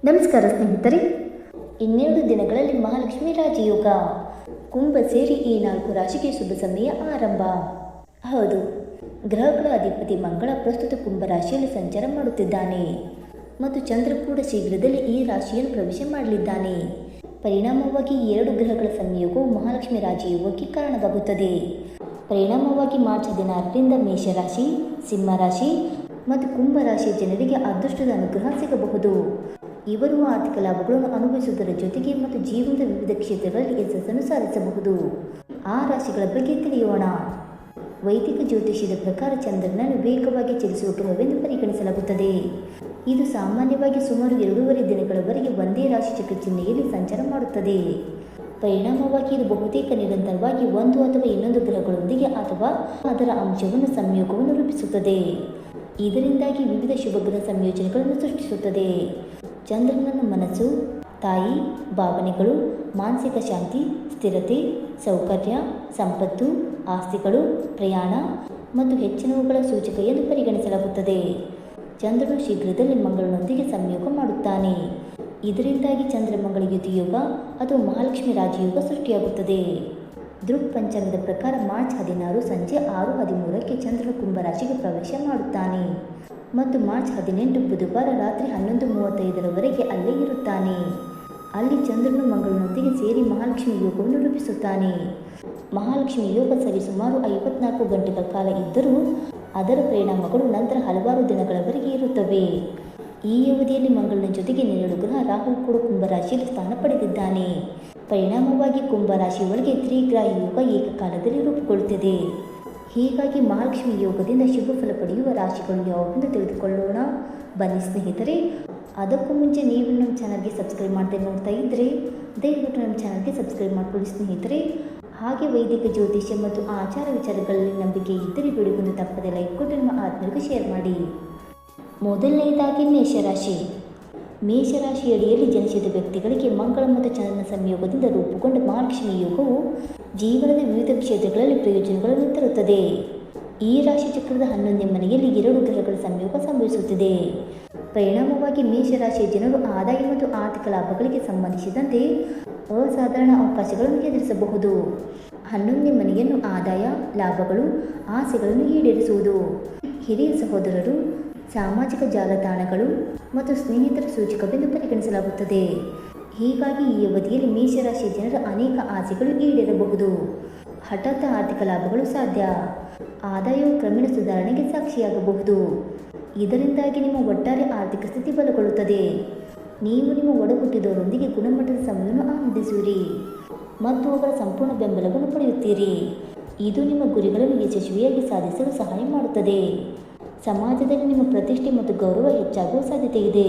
ನಮಸ್ಕಾರ ಸ್ನೇಹಿತರೆ. ಇನ್ನೆರಡು ದಿನಗಳಲ್ಲಿ ಮಹಾಲಕ್ಷ್ಮಿ ರಾಜಯೋಗ. ಕುಂಭ ಸೇರಿ ಈ 4 ರಾಶಿಗೆ ಶುಭ ಸಮಯ ಆರಂಭ. ಹೌದು, ಗ್ರಹಗಳ ಅಧಿಪತಿ ಮಂಗಳ ಪ್ರಸ್ತುತ ಕುಂಭ ರಾಶಿಯಲ್ಲಿ ಸಂಚಾರ ಮಾಡುತ್ತಿದ್ದಾನೆ ಮತ್ತು ಚಂದ್ರ ಕೂಡ ಶೀಘ್ರದಲ್ಲಿ ಈ ರಾಶಿಯನ್ನು ಪ್ರವೇಶ ಮಾಡಲಿದ್ದಾನೆ. ಪರಿಣಾಮವಾಗಿ ಈ 2 ಗ್ರಹಗಳ ಸಂಯೋಗವು ಮಹಾಲಕ್ಷ್ಮಿ ರಾಜಯೋಗಕ್ಕೆ ಕಾರಣವಾಗುತ್ತದೆ. ಪರಿಣಾಮವಾಗಿ ಮಾರ್ಚ್ 16ರಿಂದ ಮೇಷರಾಶಿ, ಸಿಂಹರಾಶಿ ಮತ್ತು ಕುಂಭ ರಾಶಿಯ ಜನರಿಗೆ ಅದೃಷ್ಟದ ಅನುಗ್ರಹ ಸಿಗಬಹುದು. ಇವರು ಆರ್ಥಿಕ ಲಾಭಗಳನ್ನು ಅನುಭವಿಸುವುದರ ಜೊತೆಗೆ ಮತ್ತು ಜೀವನದ ವಿವಿಧ ಕ್ಷೇತ್ರಗಳಲ್ಲಿ ಯಶಸ್ಸನ್ನು ಸಾಧಿಸಬಹುದು. ಆ ರಾಶಿಗಳ ಬಗ್ಗೆ ತಿಳಿಯೋಣ. ವೈದಿಕ ಜ್ಯೋತಿಷ್ಯದ ಪ್ರಕಾರ ಚಂದ್ರನನ್ನು ವೇಗವಾಗಿ ಚಲಿಸುವ ಗ್ರಹವೆಂದು ಪರಿಗಣಿಸಲಾಗುತ್ತದೆ. ಇದು ಸಾಮಾನ್ಯವಾಗಿ ಸುಮಾರು 2.5 ದಿನಗಳವರೆಗೆ ಒಂದೇ ರಾಶಿ ಚಕ್ರ ಚಿಹ್ನೆಯಲ್ಲಿ ಸಂಚಾರ ಮಾಡುತ್ತದೆ. ಪರಿಣಾಮವಾಗಿ ಇದು ಬಹುತೇಕ ನಿರಂತರವಾಗಿ ಒಂದು ಅಥವಾ ಇನ್ನೊಂದು ಗ್ರಹಗಳೊಂದಿಗೆ ಅಥವಾ ಅದರ ಅಂಶವನ್ನು ಸಂಯೋಗವನ್ನು ರೂಪಿಸುತ್ತದೆ. ಇದರಿಂದಾಗಿ ವಿವಿಧ ಶುಭ ಗ್ರಹ ಸಂಯೋಜನೆಗಳನ್ನು ಸೃಷ್ಟಿಸುತ್ತದೆ. ಚಂದ್ರನನ್ನು ಮನಸ್ಸು, ತಾಯಿ, ಭಾವನೆಗಳು, ಮಾನಸಿಕ ಶಾಂತಿ, ಸ್ಥಿರತೆ, ಸೌಕರ್ಯ, ಸಂಪತ್ತು, ಆಸ್ತಿಗಳು, ಪ್ರಯಾಣ ಮತ್ತು ಹೆಚ್ಚಿನವುಗಳ ಸೂಚಕ ಎಂದು ಪರಿಗಣಿಸಲಾಗುತ್ತದೆ. ಚಂದ್ರನು ಶೀಘ್ರದಲ್ಲಿ ಮಂಗಳನೊಂದಿಗೆ ಸಂಯೋಗ ಮಾಡುತ್ತಾನೆ. ಇದರಿಂದಾಗಿ ಚಂದ್ರಮಂಗಳ ಯುತಿಯೋಗ ಅಥವಾ ಮಹಾಲಕ್ಷ್ಮಿ ರಾಜಯೋಗ ಸೃಷ್ಟಿಯಾಗುತ್ತದೆ. ದೃಕ್ ಪಂಚಾಂಗದ ಪ್ರಕಾರ ಮಾರ್ಚ್ 16 ಸಂಜೆ 6:13ಕ್ಕೆ ಚಂದ್ರನು ಕುಂಭರಾಶಿಗೆ ಪ್ರವೇಶ ಮಾಡುತ್ತಾನೆ ಮತ್ತು ಮಾರ್ಚ್ 18 ಬುಧವಾರ ರಾತ್ರಿ 11:35ರವರೆಗೆ ಅಲ್ಲೇ ಇರುತ್ತಾನೆ. ಅಲ್ಲಿ ಚಂದ್ರನು ಮಂಗಳನೊಂದಿಗೆ ಸೇರಿ ಮಹಾಲಕ್ಷ್ಮಿ ಯೋಗವನ್ನು ರೂಪಿಸುತ್ತಾನೆ. ಮಹಾಲಕ್ಷ್ಮಿ ಯೋಗ ಸರಿಸುಮಾರು 54 ಗಂಟೆಗಳ ಕಾಲ ಇದ್ದರೂ ಅದರ ಪರಿಣಾಮಗಳು ನಂತರ ಹಲವಾರು ದಿನಗಳವರೆಗೆ ಇರುತ್ತವೆ. ಈ ಅವಧಿಯಲ್ಲಿ ಮಂಗಳನ ಜೊತೆಗೆ 2 ಗ್ರಹ ರಾಹು ಕೂಡ ಕುಂಭರಾಶಿಯಲ್ಲಿ ಸ್ಥಾನ ಪಡೆದಿದ್ದಾನೆ. ಪರಿಣಾಮವಾಗಿ ಕುಂಭರಾಶಿ ಒಳಗೆ ತ್ರಿಗ್ರಾಹಿ ಯೋಗ ಏಕಕಾಲದಲ್ಲಿ ರೂಪುಗೊಳ್ಳುತ್ತದೆ. ಹೀಗಾಗಿ ಮಹಾಲಕ್ಷ್ಮಿ ಯೋಗದಿಂದ ಶುಭ ಫಲ ಪಡೆಯುವ ರಾಶಿಗಳು ಯಾವುವೆಂದು ತಿಳಿದುಕೊಳ್ಳೋಣ ಬನ್ನಿ ಸ್ನೇಹಿತರೆ. ಅದಕ್ಕೂ ಮುಂಚೆ ನೀವು ನಮ್ಮ ಚಾನಲ್ಗೆ ಸಬ್ಸ್ಕ್ರೈಬ್ ಮಾಡದೆ ನೋಡ್ತಾ ಇದ್ದರೆ ದಯವಿಟ್ಟು ನಮ್ಮ ಚಾನಲ್ಗೆ ಸಬ್ಸ್ಕ್ರೈಬ್ ಮಾಡಿಕೊಳ್ಳಿ ಸ್ನೇಹಿತರೆ. ಹಾಗೆ ವೈದಿಕ ಜ್ಯೋತಿಷ್ಯ ಮತ್ತು ಆಚಾರ ವಿಚಾರಗಳಲ್ಲಿ ನಂಬಿಕೆ ಇದ್ದರೆ ವಿಡಿಯೋಗೊಂದು ತಪ್ಪದೆ ಲೈಕ್ ಕೊಟ್ಟು ನಿಮ್ಮ ಆತ್ಮೀಯರಿಗೆ ಶೇರ್ ಮಾಡಿ. ಮೊದಲನೆಯದಾಗಿ ಮೇಷರಾಶಿ. ಮೇಷರಾಶಿ ಅಡಿಯಲ್ಲಿ ಜನಿಸಿದ ವ್ಯಕ್ತಿಗಳಿಗೆ ಮಂಗಳ ಮತ್ತು ಚಂದ್ರನ ಸಂಯೋಗದಿಂದ ರೂಪುಗೊಂಡ ಮಹಾಲಕ್ಷ್ಮಿ ಯೋಗವು ಜೀವನದ ವಿವಿಧ ಕ್ಷೇತ್ರಗಳಲ್ಲಿ ಪ್ರಯೋಜನಗಳನ್ನು ತರುತ್ತದೆ. ಈ ರಾಶಿ ಚಕ್ರದ 11ನೇ ಮನೆಯಲ್ಲಿ 2 ಗ್ರಹಗಳ ಸಂಯೋಗ ಸಂಭವಿಸುತ್ತಿದೆ. ಪರಿಣಾಮವಾಗಿ ಮೇಷರಾಶಿಯ ಜನರು ಆದಾಯ ಮತ್ತು ಆರ್ಥಿಕ ಲಾಭಗಳಿಗೆ ಸಂಬಂಧಿಸಿದಂತೆ ಅಸಾಧಾರಣ ಅವಕಾಶಗಳನ್ನು ಎದುರಿಸಬಹುದು. 11ನೇ ಮನೆಯನ್ನು ಆದಾಯ, ಲಾಭಗಳು, ಆಸೆಗಳನ್ನು ಈಡೇರಿಸುವುದು, ಹಿರಿಯ ಸಹೋದರರು, ಸಾಮಾಜಿಕ ಜಾಲತಾಣಗಳು ಮತ್ತು ಸ್ನೇಹಿತರ ಸೂಚಕವೆಂದು ಪರಿಗಣಿಸಲಾಗುತ್ತದೆ. ಹೀಗಾಗಿ ಈ ಅವಧಿಯಲ್ಲಿ ಮೇಷರಾಶಿಯ ಜನರ ಅನೇಕ ಆಸೆಗಳು ಈಡೇರಬಹುದು. ಹಠಾತ್ ಆರ್ಥಿಕ ಲಾಭಗಳು ಸಾಧ್ಯ. ಆದಾಯವು ಕ್ರಮೇಣ ಸುಧಾರಣೆಗೆ ಸಾಕ್ಷಿಯಾಗಬಹುದು. ಇದರಿಂದಾಗಿ ನಿಮ್ಮ ಒಟ್ಟಾರೆ ಆರ್ಥಿಕ ಸ್ಥಿತಿ ಬಲಗೊಳ್ಳುತ್ತದೆ. ನೀವು ನಿಮ್ಮ ಒಡಹುಟ್ಟಿದವರೊಂದಿಗೆ ಗುಣಮಟ್ಟದ ಸಮಯವನ್ನು ಆನಂದಿಸುವಿರಿ ಮತ್ತು ಅವರ ಸಂಪೂರ್ಣ ಬೆಂಬಲವನ್ನು ಪಡೆಯುತ್ತೀರಿ. ಇದು ನಿಮ್ಮ ಗುರಿಗಳನ್ನು ಯಶಸ್ವಿಯಾಗಿ ಸಾಧಿಸಲು ಸಹಾಯ ಮಾಡುತ್ತದೆ. ಸಮಾಜದಲ್ಲಿ ನಿಮ್ಮ ಪ್ರತಿಷ್ಠೆ ಮತ್ತು ಗೌರವ ಹೆಚ್ಚಾಗುವ ಸಾಧ್ಯತೆ ಇದೆ.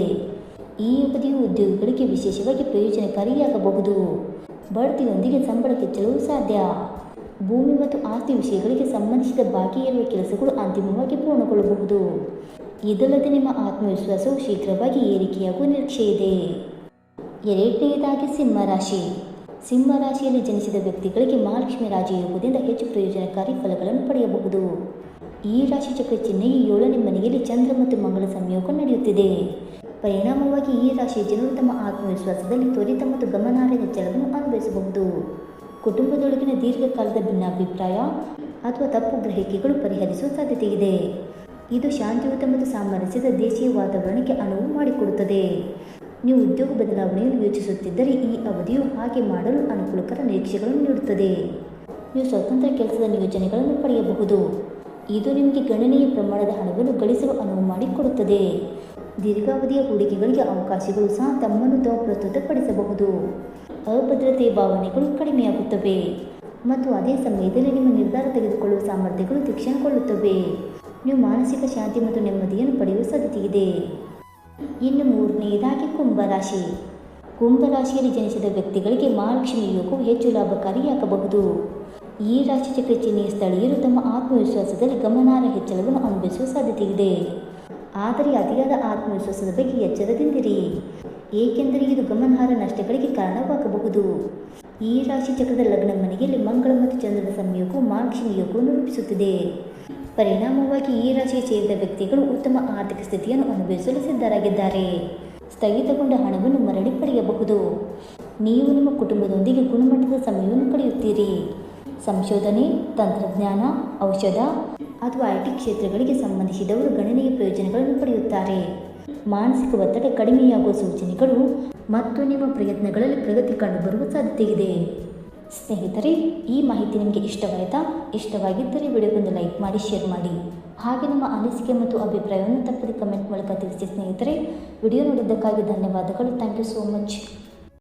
ಈ ಅವಧಿಯು ಉದ್ಯೋಗಿಗಳಿಗೆ ವಿಶೇಷವಾಗಿ ಪ್ರಯೋಜನಕಾರಿಯಾಗಬಹುದು. ಬಡ್ತಿಯೊಂದಿಗೆ ಸಂಬಳ ಹೆಚ್ಚಳವೂ ಸಾಧ್ಯ. ಭೂಮಿ ಮತ್ತು ಆಸ್ತಿ ವಿಷಯಗಳಿಗೆ ಸಂಬಂಧಿಸಿದ ಬಾಕಿ ಇರುವ ಕೆಲಸಗಳು ಅಂತಿಮವಾಗಿ ಪೂರ್ಣಗೊಳ್ಳಬಹುದು. ಇದಲ್ಲದೆ ನಿಮ್ಮ ಆತ್ಮವಿಶ್ವಾಸವು ಶೀಘ್ರವಾಗಿ ಏರಿಕೆಯಾಗುವ ನಿರೀಕ್ಷೆ ಇದೆ. ಎರಡನೆಯದಾಗಿ ಸಿಂಹರಾಶಿ. ಸಿಂಹರಾಶಿಯಲ್ಲಿ ಜನಿಸಿದ ವ್ಯಕ್ತಿಗಳಿಗೆ ಮಹಾಲಕ್ಷ್ಮಿ ರಾಜಯೋಗದಿಂದ ಹೆಚ್ಚು ಪ್ರಯೋಜನಕಾರಿ ಫಲಗಳನ್ನು ಪಡೆಯಬಹುದು. ಈ ರಾಶಿ ಚಕ್ರ ಚಿಹ್ನೆಗೆ 7ನೇ ಮನೆಯಲ್ಲಿ ಚಂದ್ರ ಮತ್ತು ಮಂಗಳ ಸಂಯೋಗ ನಡೆಯುತ್ತಿದೆ. ಪರಿಣಾಮವಾಗಿ ಈ ರಾಶಿಯ ಜನರು ತಮ್ಮ ಆತ್ಮವಿಶ್ವಾಸದಲ್ಲಿ ತ್ವರಿತ ಮತ್ತು ಗಮನಾರ್ಹ ಹೆಚ್ಚಳವನ್ನು ಅನುಭವಿಸಬಹುದು. ಕುಟುಂಬದೊಳಗಿನ ದೀರ್ಘಕಾಲದ ಭಿನ್ನಾಭಿಪ್ರಾಯ ಅಥವಾ ತಪ್ಪು ಗ್ರಹಿಕೆಗಳು ಪರಿಹರಿಸುವ ಸಾಧ್ಯತೆ ಇದೆ. ಇದು ಶಾಂತಿಯುತ ಮತ್ತು ಸಾಮರಸ್ಯದ ದೇಶೀಯ ವಾತಾವರಣಕ್ಕೆ ಅನುವು ಮಾಡಿಕೊಡುತ್ತದೆ. ನೀವು ಉದ್ಯೋಗ ಬದಲಾವಣೆಯನ್ನು ಯೋಚಿಸುತ್ತಿದ್ದರೆ ಈ ಅವಧಿಯು ಹಾಗೆ ಮಾಡಲು ಅನುಕೂಲಕರ ನಿರೀಕ್ಷೆಗಳನ್ನು ನೀಡುತ್ತದೆ. ನೀವು ಸ್ವತಂತ್ರ ಕೆಲಸದ ನಿಯೋಜನೆಗಳನ್ನು ಪಡೆಯಬಹುದು. ಇದು ನಿಮಗೆ ಗಣನೀಯ ಪ್ರಮಾಣದ ಹಣವನ್ನು ಗಳಿಸಲು ಅನುವು ಮಾಡಿಕೊಡುತ್ತದೆ. ದೀರ್ಘಾವಧಿಯ ಹೂಡಿಕೆಗಳಿಗೆ ಅವಕಾಶಗಳು ಸಹ ತಮ್ಮನ್ನು ತಾವು ಪ್ರಸ್ತುತಪಡಿಸಬಹುದು. ಅಭದ್ರತೆಯ ಭಾವನೆಗಳು ಕಡಿಮೆಯಾಗುತ್ತವೆ ಮತ್ತು ಅದೇ ಸಮಯದಲ್ಲಿ ನಿಮ್ಮ ನಿರ್ಧಾರ ತೆಗೆದುಕೊಳ್ಳುವ ಸಾಮರ್ಥ್ಯಗಳು ತೀಕ್ಷ್ಣಗೊಳ್ಳುತ್ತವೆ. ನೀವು ಮಾನಸಿಕ ಶಾಂತಿ ಮತ್ತು ನೆಮ್ಮದಿಯನ್ನು ಪಡೆಯುವ ಸಾಧ್ಯತೆ ಇದೆ. ಇನ್ನು 3ನೇದಾಗಿ ಕುಂಭರಾಶಿ. ಕುಂಭರಾಶಿಯಲ್ಲಿ ಜನಿಸಿದ ವ್ಯಕ್ತಿಗಳಿಗೆ ಮಹಾಲಕ್ಷ್ಮಿ ಯೋಗವು ಹೆಚ್ಚು ಲಾಭಕಾರಿಯಾಗಬಹುದು. ಈ ರಾಶಿ ಚಕ್ರ ಚಿಹ್ನೆಯ ಸ್ಥಳೀಯರು ತಮ್ಮ ಆತ್ಮವಿಶ್ವಾಸದಲ್ಲಿ ಗಮನಾರ್ಹ ಹೆಚ್ಚಳವನ್ನು ಅನುಭವಿಸುವ ಸಾಧ್ಯತೆ ಇದೆ. ಆದರೆ ಅತಿಯಾದ ಆತ್ಮವಿಶ್ವಾಸದ ಬಗ್ಗೆ ಎಚ್ಚರದಿಂದಿರಿ, ಏಕೆಂದರೆ ಇದು ಗಮನಾರ್ಹ ನಷ್ಟಗಳಿಗೆ ಕಾರಣವಾಗಬಹುದು. ಈ ರಾಶಿ ಚಕ್ರದ ಲಗ್ನ ಮನೆಯಲ್ಲಿ ಮಂಗಳ ಮತ್ತು ಚಂದ್ರನ ಸಂಯೋಗವು ಮಹಾಲಕ್ಷ್ಮಿ ಯೋಗವನ್ನು ರೂಪಿಸುತ್ತಿದೆ. ಪರಿಣಾಮವಾಗಿ ಈ ರಾಶಿಗೆ ಸೇರಿದ ವ್ಯಕ್ತಿಗಳು ಉತ್ತಮ ಆರ್ಥಿಕ ಸ್ಥಿತಿಯನ್ನು ಅನುಭವಿಸಲು ಸಿದ್ಧರಾಗಿದ್ದಾರೆ. ಸ್ಥಗಿತಗೊಂಡ ಹಣವನ್ನು ಮರಳಿ ಪಡೆಯಬಹುದು. ನೀವು ನಿಮ್ಮ ಕುಟುಂಬದೊಂದಿಗೆ ಗುಣಮಟ್ಟದ ಸಮಯವನ್ನು ಕಳೆಯುತ್ತೀರಿ. ಸಂಶೋಧನೆ, ತಂತ್ರಜ್ಞಾನ, ಔಷಧ ಅಥವಾ IT ಕ್ಷೇತ್ರಗಳಿಗೆ ಸಂಬಂಧಿಸಿದವರು ಗಣನೀಯ ಪ್ರಯೋಜನಗಳನ್ನು ಪಡೆಯುತ್ತಾರೆ. ಮಾನಸಿಕ ಒತ್ತಡ ಕಡಿಮೆಯಾಗುವ ಸೂಚನೆಗಳು ಮತ್ತು ನಿಮ್ಮ ಪ್ರಯತ್ನಗಳಲ್ಲಿ ಪ್ರಗತಿ ಕಂಡುಬರುವ ಸಾಧ್ಯತೆ ಇದೆ. ಸ್ನೇಹಿತರೆ, ಈ ಮಾಹಿತಿ ನಿಮಗೆ ಇಷ್ಟವಾಯಿತಾ? ಇಷ್ಟವಾಗಿದ್ದರೆ ವಿಡಿಯೋಗೊಂದು ಲೈಕ್ ಮಾಡಿ, ಶೇರ್ ಮಾಡಿ. ಹಾಗೆ ನಮ್ಮ ಅನಿಸಿಕೆ ಮತ್ತು ಅಭಿಪ್ರಾಯವನ್ನು ತಪ್ಪದೆ ಕಮೆಂಟ್ ಮೂಲಕ ತಿಳಿಸಿ ಸ್ನೇಹಿತರೆ. ವಿಡಿಯೋ ನೋಡಿದ್ದಕ್ಕಾಗಿ ಧನ್ಯವಾದಗಳು. Thank you so much.